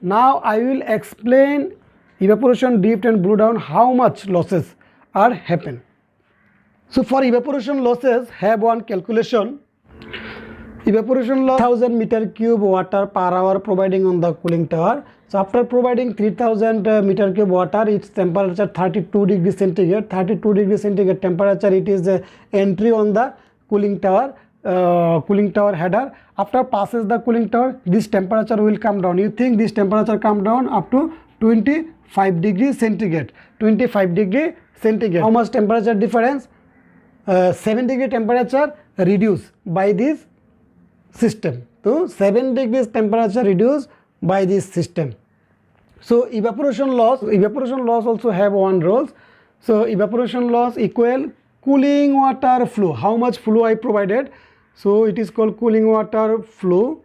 Now I will explain evaporation, drift and blowdown how much losses are happen. So for evaporation losses have one calculation. Evaporation loss 1000 meter cube water per hour providing on the cooling tower. So after providing 3000 meter cube water, its temperature 32 degrees centigrade. 32 degrees centigrade temperature, it is the entry on the cooling tower header. After passes the cooling tower, this temperature will come down. You think this temperature come down up to 25 degrees centigrade. 25 degree centigrade. How much temperature difference? 7 degree temperature reduced by this system. So 7 degrees temperature reduced by this system. So evaporation loss also have one rules. So evaporation loss equal cooling water flow. How much flow I provided? So it is called cooling water flow.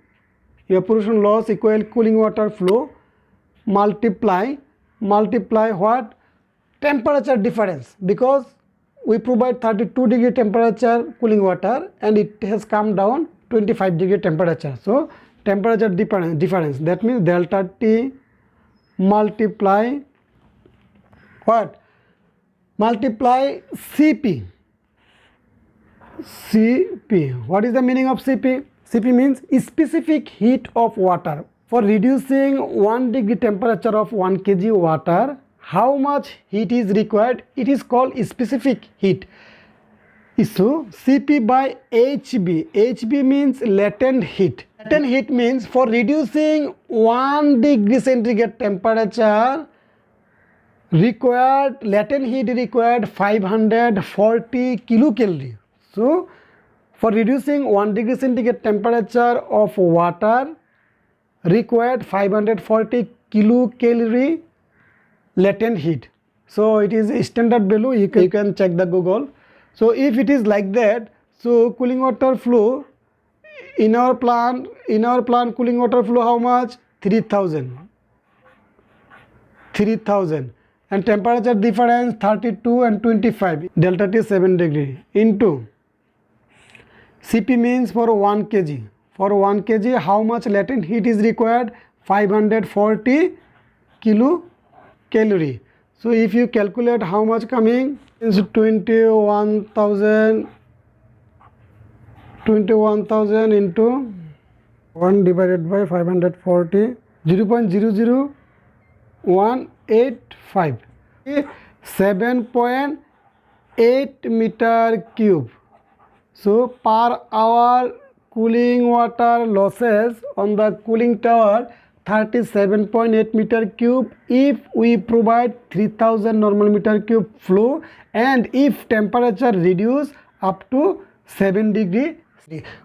Evaporation loss equal cooling water flow multiply what? Temperature difference, because we provide 32 degree temperature cooling water and it has come down 25 degree temperature. So temperature difference, that means delta T multiply what? Multiply CP. What is the meaning of CP? CP means specific heat of water. For reducing 1 degree temperature of 1 kg water, how much heat is required? It is called specific heat. So CP by HB. HB means latent heat. Latent heat means for reducing 1 degree centigrade temperature required, latent heat required 540 kilocalorie. So for reducing 1 degree centigrade temperature of water required 540 kilocalorie latent heat. So it is a standard value. You can check the Google. So if it is like that, so cooling water flow in our plant cooling water flow how much? 3000 and temperature difference 32 and 25, delta T 7 degree into CP means for 1 kg. For 1 kg how much latent heat is required? 540 kilocalorie. So if you calculate how much coming, is 21,000 into 1 divided by 540, 0.00185, 7.8 meter cube. So per hour cooling water losses on the cooling tower 37.8 meter cube if we provide 3000 normal meter cube flow and if temperature reduce up to 7 degree.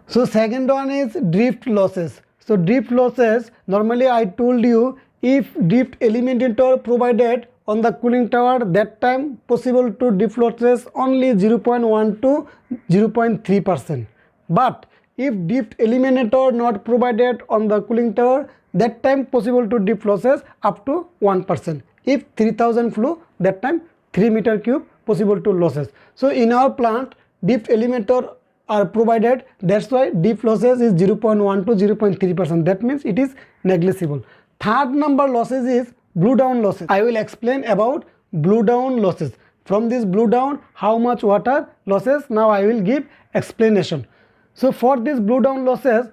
So second one is drift losses. So drift losses, normally I told you if drift eliminator provided on the cooling tower, that time possible to drift losses only 0.1 to 0.3%. But if drift eliminator not provided on the cooling tower, that time possible to drift losses up to 1%. If 3000 flow, that time 3 meter cube possible to losses. So in our plant drift eliminator are provided, that's why drift losses is 0.1 to 0.3%. That means it is negligible. Third number losses is blowdown losses. I will explain about blowdown losses. From this blowdown how much water losses, now I will give explanation. So for this blowdown losses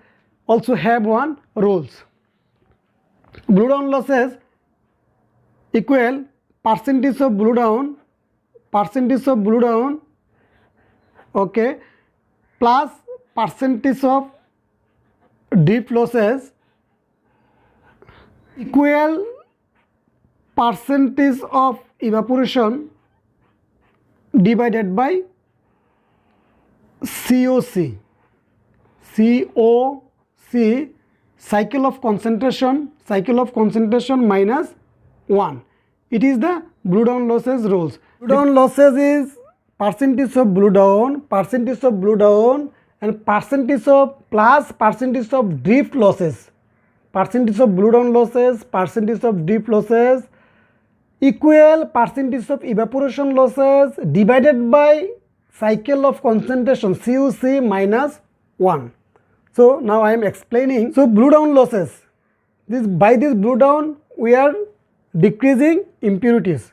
also have one rules. Blowdown losses equal percentage of blowdown, okay, plus percentage of drift losses equal percentage of evaporation divided by COC. Cycle of concentration minus 1. It is the blowdown losses rules. Blowdown losses is percentage of blowdown and percentage of plus percentage of drift losses. Percentage of blowdown losses, percentage of drift losses equal percentage of evaporation losses divided by cycle of concentration COC minus 1. So now I am explaining. So blowdown losses by this blow down we are decreasing impurities.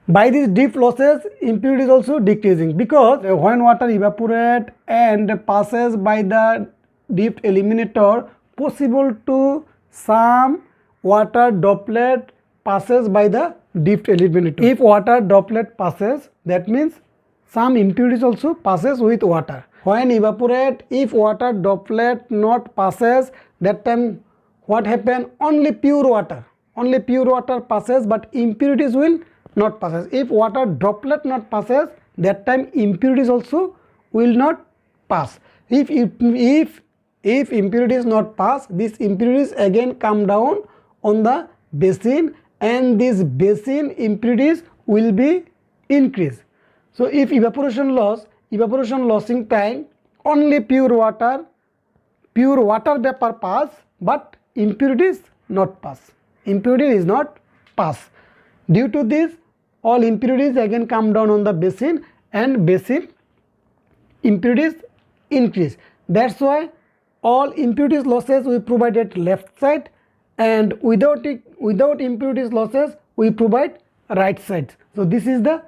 By these drift losses, impurities also decreasing, because when water evaporate and passes by the drift eliminator, possible to some water droplet passes by the drift eliminator. If water droplet passes, that means some impurities also passes with water. When evaporate, if water droplet not passes, that time what happen? Only pure water passes, but impurities will not passes. If water droplet not passes, that time impurities also will not pass. If impurities not pass, these impurities again come down on the basin, and this basin impurities will be increased. So if evaporation lossing time, only pure water vapor pass, but impurities not pass. Impurity is not pass. Due to this, all impurities again come down on the basin, and basin impurities increase. That's why all impurities losses we provide at left side, and without impurities losses we provide right side. So this is the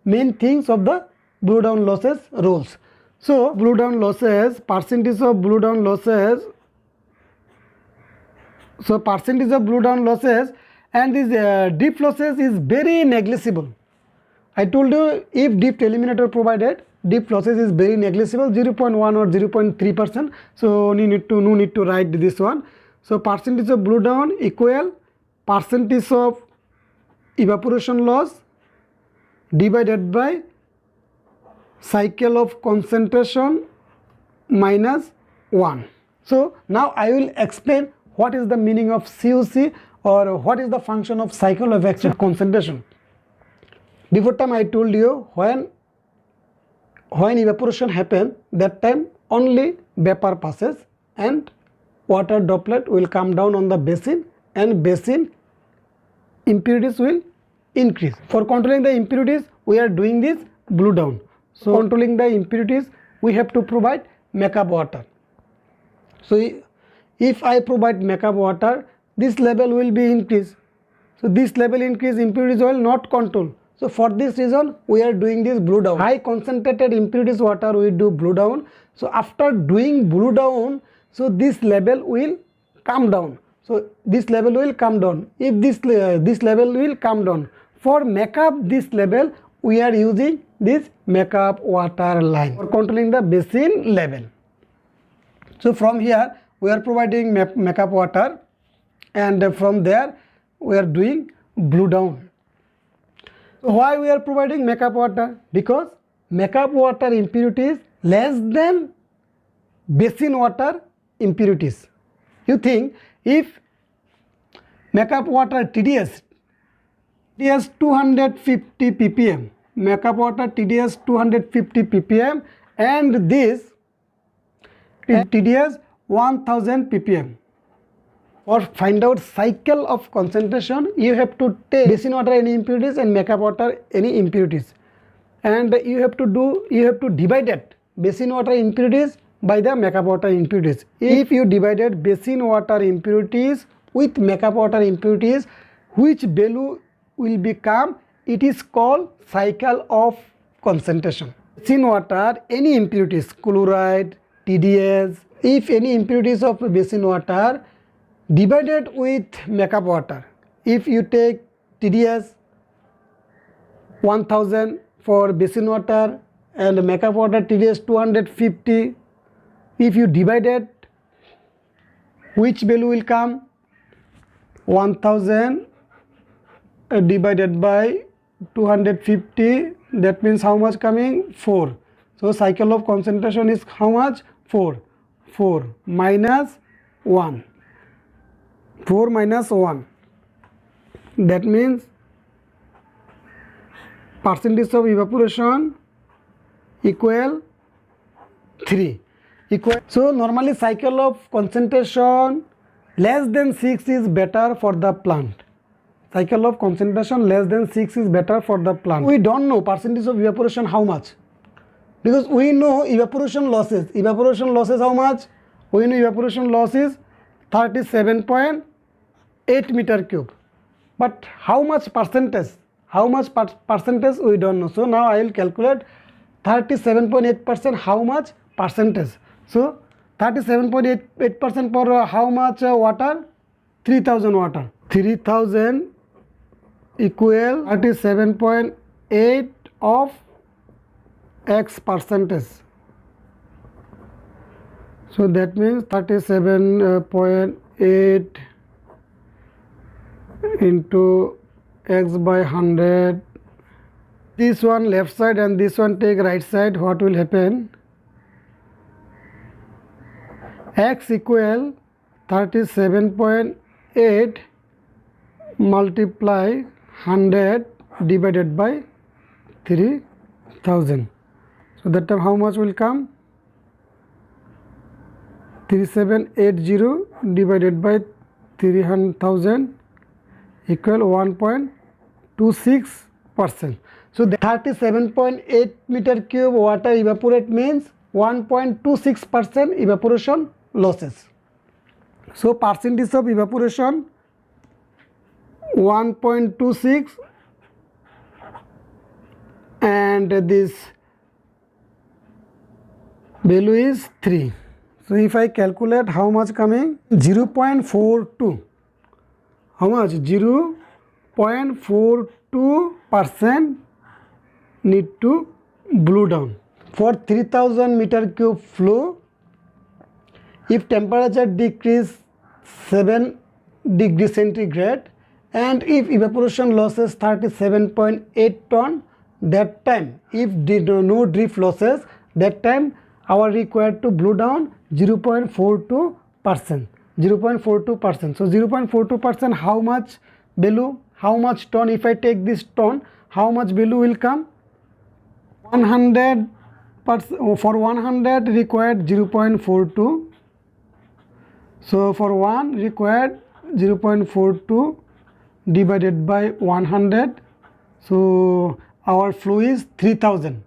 main things of the blow down losses rules. So blow down losses, percentage of blow down losses. So percentage of blow down losses and this drift losses is very negligible. I told you, if drift eliminator provided, drift losses is very negligible, 0.1 or 0.3%. So no need to write this one. So percentage of blow down equal percentage of evaporation loss divided by cycle of concentration minus 1. So now I will explain what is the meaning of COC, or what is the function of cycle of action concentration. Before time I told you, when evaporation happens, that time only vapor passes and water droplet will come down on the basin, and basin impurities will increase. For controlling the impurities, we are doing this blow down. So controlling the impurities, we have to provide makeup water. So if I provide makeup water, this level will be increased. So this level increase, impurities will not control. So for this reason we are doing this blow down. High concentrated impurities water we do blow down. So after doing blow down, so this level will come down. So this level will come down. If this level will come down, for makeup this level we are using this makeup water line for controlling the basin level. So from here we are providing makeup water, and from there we are doing blow down. So why we are providing makeup water? Because makeup water impurities less than basin water impurities. You think if makeup water TDS 250 ppm, makeup water TDS 250 ppm, and this TDS 1000 ppm. For find out cycle of concentration, you have to take basin water any impurities and makeup water any impurities, and you have to divide it basin water impurities by the makeup water impurities. If you divided basin water impurities with makeup water impurities, which value will become? It is called cycle of concentration. Basin water any impurities, chloride, TDS, if any impurities of basin water divided with makeup water, if you take TDS 1000 for basin water and makeup water TDS 250, if you divide it, which value will come? 1000 divided by 250, that means how much coming? 4. So cycle of concentration is how much? 4 minus 1. 4 minus 1, that means percentage of evaporation equal 3. So normally cycle of concentration less than 6 is better for the plant. Cycle of concentration less than 6 is better for the plant. We don't know percentage of evaporation how much, because we know evaporation losses. Evaporation losses how much? We know evaporation loss is 37.5. 8 meter cube. But how much percentage? Percentage we don't know. So now I will calculate 37.8%. How much percentage? So 37.8% for how much water? 3000 water. 3000 equal 37.8 of X percentage. So that means 37.8 into X by 100. This one left side and this one take right side. What will happen? X equal 37.8 multiply 100 divided by 3000. So that time how much will come? 3780 divided by 300,000 equal 1.26%. So the 37.8 meter cube water evaporate means 1.26% evaporation losses. So percentage of evaporation 1.26 and this value is 3. So if I calculate how much coming? 0.42. How much? 0.42% need to blow down. For 3000 meter cube flow, if temperature decrease 7 degrees centigrade and if evaporation losses 37.8 ton, that time if no drift losses, that time our required to blow down 0.42%. 0.42%. So 0.42% how much value? How much ton? If I take this ton, how much value will come? 100%. For 100 required 0.42. So for 1 required 0.42 divided by 100. So our flow is 3000.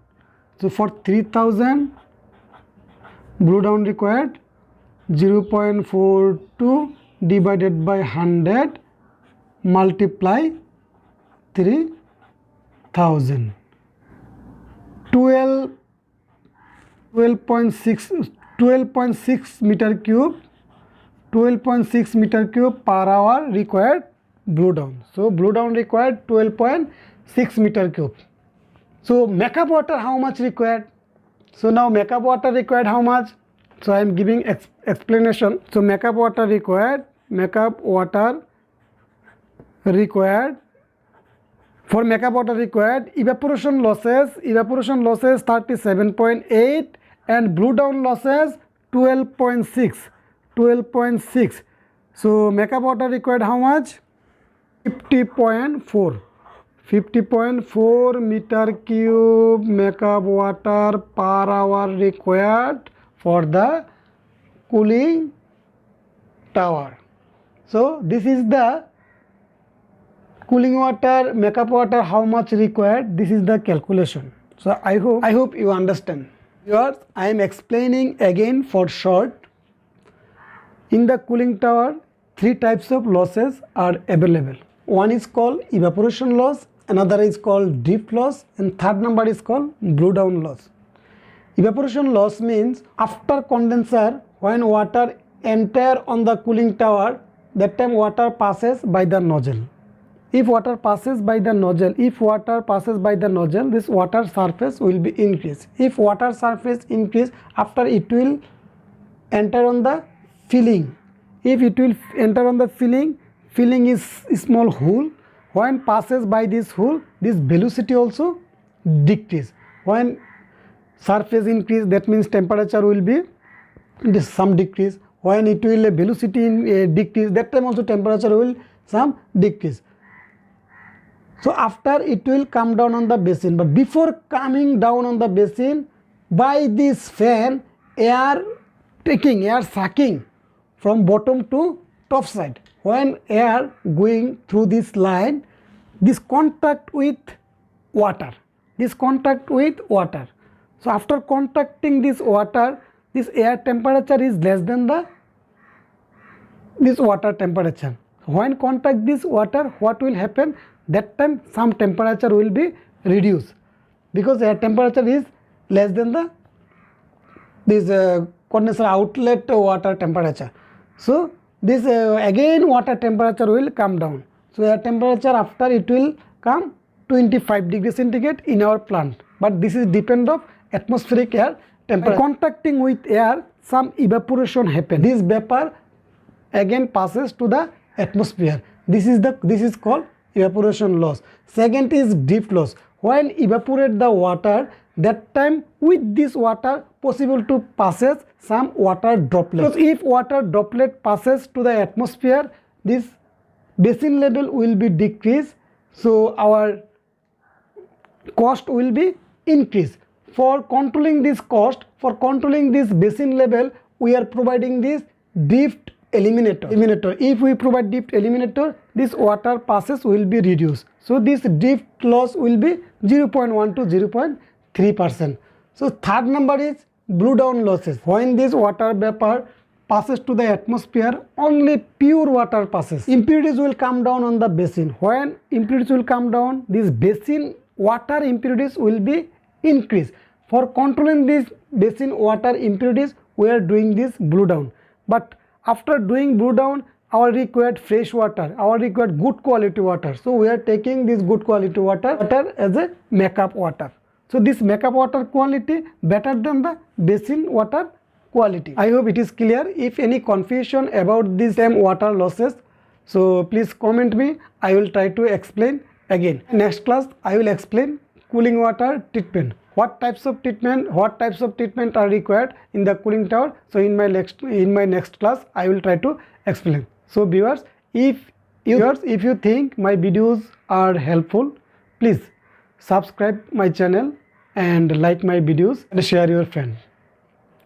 So for 3000 blow down required 0.42 divided by 100 multiply 3000. 12.6 meter cube. 12.6 meter cube per hour required blow down. So blow down required 12.6 meter cube. So makeup water how much required? So now makeup water required how much? So I am giving explanation. So makeup water required. For makeup water required, evaporation losses 37.8 and blow down losses 12.6. So makeup water required how much? 50.4 meter cube makeup water per hour required for the cooling tower. So this is the cooling water, makeup water, how much required. This is the calculation. So I hope you understand. Viewers, I am explaining again for short. In the cooling tower, 3 types of losses are available. One is called evaporation loss, another is called drift loss, and third number is called blow down loss. Evaporation loss means after condenser, when water enter on the cooling tower, that time water passes by the nozzle. If water passes by the nozzle, this water surface will be increased. If water surface increase, after it will enter on the filling. If it will enter on the filling is small hole. When passes by this hole, this velocity also decrease. When surface increase, that means temperature will be some decrease. When it will velocity decrease, that time also temperature will some decrease. So after it will come down on the basin, but before coming down on the basin, by this fan, air sucking from bottom to top side. When air going through this line, this contact with water. So after contacting this water, this air temperature is less than this water temperature. When contact this water, what will happen? That time some temperature will be reduced, because air temperature is less than this condenser outlet water temperature. So this again water temperature will come down. So air temperature after it will come 25 degrees centigrade in our plant, but this is depend of atmospheric air temperature. By contacting with air, some evaporation happen. This vapor again passes to the atmosphere. This is called evaporation loss. Second is drift loss. When evaporate the water, that time with this water possible to passes some water droplet. So if water droplet passes to the atmosphere, this basin level will be decreased, so our cost will be increased. For controlling this cost, for controlling this basin level, we are providing this drift eliminator. If we provide drift eliminator, this water passes will be reduced. So this drift loss will be 0.1 to 0.3%. So third number is blowdown losses. When this water vapor passes to the atmosphere, only pure water passes. Impurities will come down on the basin. When impurities will come down, this basin water impurities will be increased. For controlling this basin water impurities, we are doing this blowdown. But after doing blowdown, our required fresh water, our required good quality water. So we are taking this good quality water as a makeup water. So this makeup water quality better than the basin water quality. I hope it is clear. If any confusion about this term water losses, so please comment me. I will try to explain again. Next class I will explain cooling water treatment. What types of treatment are required in the cooling tower. So in my next class I will try to explain. So viewers, if you think my videos are helpful, please subscribe my channel and like my videos and share your friends.